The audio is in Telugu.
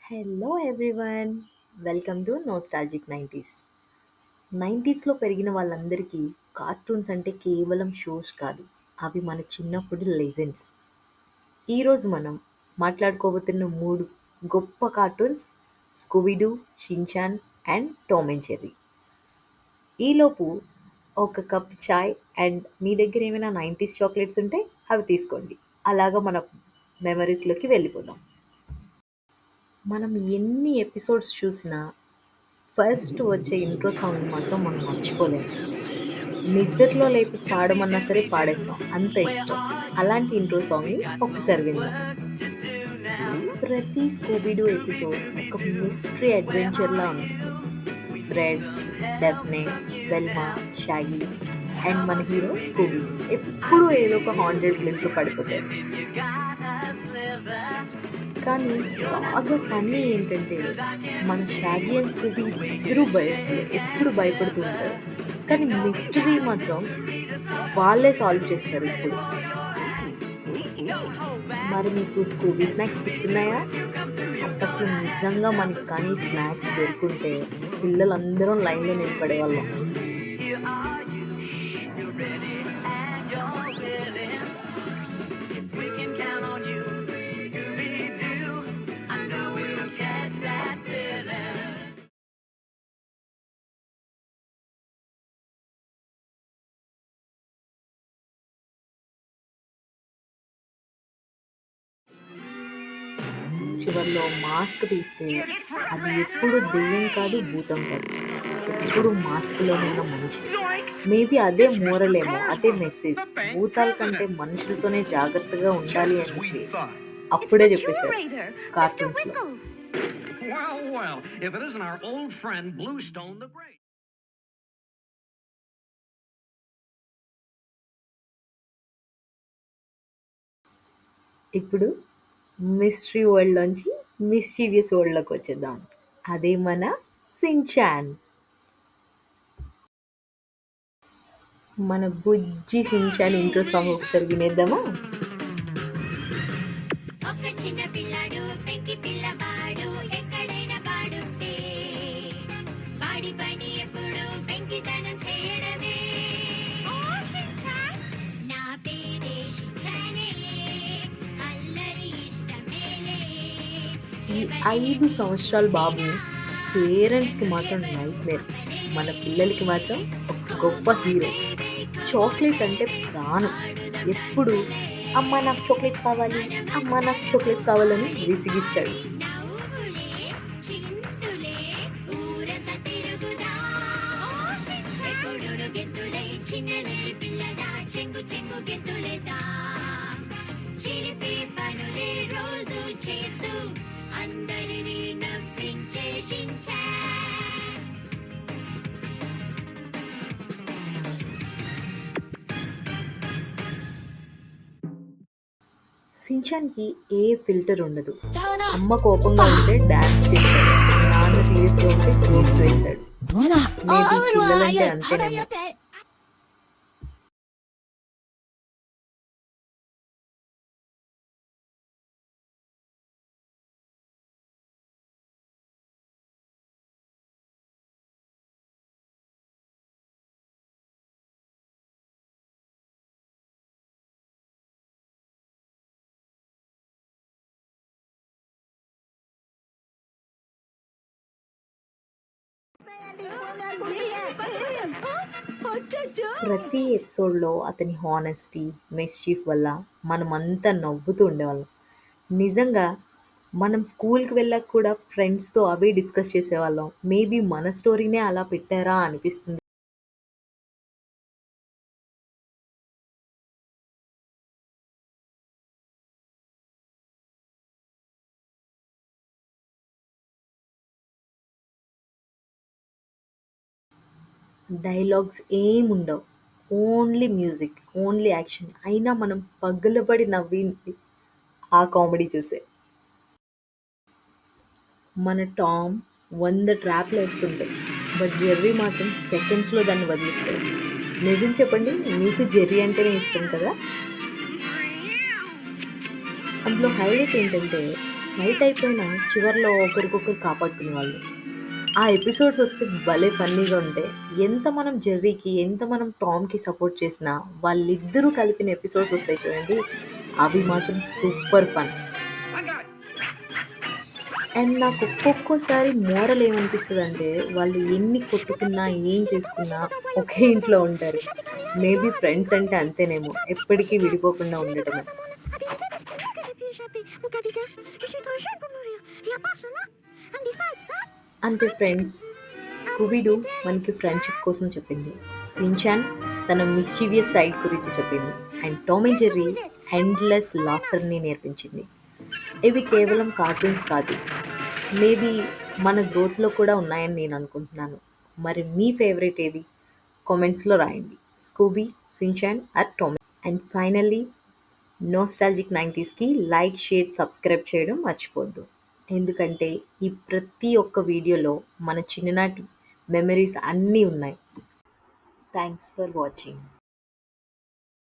Hello everyone, welcome to nostalgic nineties. నైంటీస్లో పెరిగిన వాళ్ళందరికీ కార్టూన్స్ అంటే కేవలం షోస్ కాదు, అవి మన చిన్నప్పుడు లెజెండ్స్. ఈరోజు మనం మాట్లాడుకోబోతున్న మూడు గొప్ప cartoons: Scooby Doo, Shinchan and Tom and Jerry. ఈలోపు ఒక కప్ చాయ్ అండ్ మీ దగ్గర ఏమైనా నైంటీస్ చాక్లెట్స్ ఉంటే అవి తీసుకోండి. అలాగా మన మెమరీస్లోకి వెళ్ళిపోదాం. మనం ఎన్ని ఎపిసోడ్స్ చూసినా ఫస్ట్ వచ్చే ఇంట్రో సాంగ్ మాత్రం మనం మర్చిపోలేము. నిద్రలో లేపి పాడమన్నా సరే పాడేస్తాం, అంత ఇష్టం. అలాంటి ఇంట్రో సాంగ్ని ఒక్కసారి విందాం. ప్రతి స్కూబీడూ ఎపిసోడ్ ఒక మిస్టరీ అడ్వెంచర్లా ఉంటుంది. ఫ్రెడ్, డెఫ్నే, వెల్మా, షాగీ అండ్ మన హీరో స్కూబీ ఎప్పుడూ ఏదో ఒక హాంటెడ్ ప్లేస్లో పడిపోతారు. కానీ బాగా ఫన్నీ ఏంటంటే, మన షాగీ అండ్ స్కూబీ ఇద్దరూ భయస్తులే, ఎప్పుడు భయపడుతూ ఉంటారు. కానీ మిస్టరీ మాత్రం వాళ్ళే సాల్వ్ చేస్తారు ఇప్పుడు. మరి మీకు స్కూబీ స్నాక్స్ గుర్తున్నాయా? అప్పట్లో నిజంగా మనకి కానీ స్నాక్స్ దొరుకుంటే పిల్లలందరం లైన్లో నిలబడే వాళ్ళం. చివర్లో మాస్క్ తీస్తే అది ఎప్పుడు దెయ్యం కాదు, భూతం కాదు, ఎప్పుడు మాస్క్లో ఉన్న మనిషి. మేబీ అదే మోరల్ ఏమో, అదే మెసేజ్. భూతాల కంటే మనుషులతోనే జాగ్రత్తగా ఉండాలి అని అప్పుడే చెప్పేశారు కార్టూన్స్లో. Well, well, if it isn't our old friend Bluestone the Great. ఇప్పుడు మిస్టరీ వరల్డ్లోంచి మిస్చీవియస్ వరల్డ్లోకి వచ్చేద్దాం. అదే మన సించాన్. మన బుజ్జి సించాన్ ఇంట్రో సాంగ్ ఒకసారి వినేద్దామా? ఒక చిన్న పిల్లాడు పెంకి పిల్లవాడు ఎక్కడైనా పాడుంటే వాడి పని ఎప్పుడు పెంకితనం చేయడమే. ఓ షిన్చాన్, నా పేరే షిన్చానే, అల్లరి ఇష్టమేలే. ఈ 5 సంవత్సరాల బాబు పేరెంట్స్కి మాత్రం నైట్మేర్, మన పిల్లలకి మాత్రం ఒక గొప్ప హీరో. చాక్లెట్ అంటే ప్రాణం. ఎప్పుడు అమ్మ నాకు చాక్లెట్ కావాలి, అమ్మ నాకు చాక్లెట్ కావాలని విసిగిస్తాడు. నవ్వులే చింతులే ఊరంతా తిరుగుదా. ఓ షిన్చాన్, ఎప్పుడు గెత్తులై చిన్నలే పిల్లల చెంగు చెంగు గెత్తులేదా. చిలిపి పనులే రోజు చేస్తూ అందరినీ నవ్వించే షిన్చాన్. సించాన్కి ఏ ఫిల్టర్ ఉండదు. అమ్మ కోపంగా ఉంటే డాన్స్ చేస్తాడు, నాన్న సీరియస్గా ఉంటే జోక్స్ వేస్తాడు. మేబీ పిల్లలంటే అంతేనేమో. ప్రతి ఎపిసోడ్లో అతని హానెస్టీ, మిస్చీఫ్ వల్ల మనమంతా నవ్వుతూ ఉండేవాళ్ళం. నిజంగా మనం స్కూల్కి వెళ్ళాక కూడా ఫ్రెండ్స్తో అవే డిస్కస్ చేసేవాళ్ళం. మేబీ మన స్టోరీనే అలా పెట్టారా అనిపిస్తుంది. డైలాగ్స్ ఏముండవు, ఓన్లీ మ్యూజిక్, ఓన్లీ యాక్షన్. అయినా మనం పగలబడి నవ్వింది ఆ కామెడీ చూసే. మన టామ్ 100 ట్రాప్లు వేస్తుంటాడు, బట్ జెర్రీ మాత్రం సెకండ్స్లో దాన్ని వదిలిస్తాడు. నిజం చెప్పండి, మీకు జెర్రీ అంటేనే ఇష్టం కదా? అందులో హైలైట్ ఏంటంటే ఫైట్ అయిపోయినా చివర్లో ఒకరికొకరు కాపాడుకునేవాళ్ళు. ఆ ఎపిసోడ్స్ వస్తే భలే ఫన్నీగా ఉంటాయి. ఎంత మనం జెర్రీకి, ఎంత మనం టామ్‌కి సపోర్ట్ చేసినా, వాళ్ళిద్దరూ కలిపిన ఎపిసోడ్స్ వస్తాయి చూడండి, అవి మాత్రం super fun. I got and నాకు ఒక్కొక్కసారి మోరల్ ఏమనిపిస్తదంటే, వాళ్ళు ఎన్ని కొట్టుకున్నా, ఏం చేసుకున్నా ఒకే ఇంట్లో ఉంటారు. మేబీ ఫ్రెండ్స్ అంటే అంతేనేమో, ఎప్పటికీ విడిపోకుండా ఉండటమే. Abi, arrête de se convaincre et puis échapper. Donc, Abida, je suis trop jeune pour mourir. Y a pas cela. And besides that, అంతే ఫ్రెండ్స్. స్కూబీడూ మనకి ఫ్రెండ్షిప్ కోసం చెప్పింది. సించాన్ తన మిస్చీవియస్ సైడ్ గురించి చెప్పింది. And Tom and Jerry endless లాఫ్టర్‌ని నేర్పించింది. ఇవి కేవలం కార్టూన్స్ కాదు. మేబీ మన గ్రోత్‌లో కూడా ఉన్నాయని నేను అనుకుంటున్నాను. మరి మీ ఫేవరెట్ ఏది? కామెంట్స్‌లో రాయండి. Scooby, Shinchan or Tom? And finally nostalgic 90స్‌కి లైక్, షేర్, సబ్స్క్రైబ్ చేయడం మర్చిపోవద్దు. ఎందుకంటే ఈ ప్రతి ఒక్క వీడియోలో మన చిన్ననాటి మెమరీస్ అన్నీ ఉన్నాయి. Thanks for watching.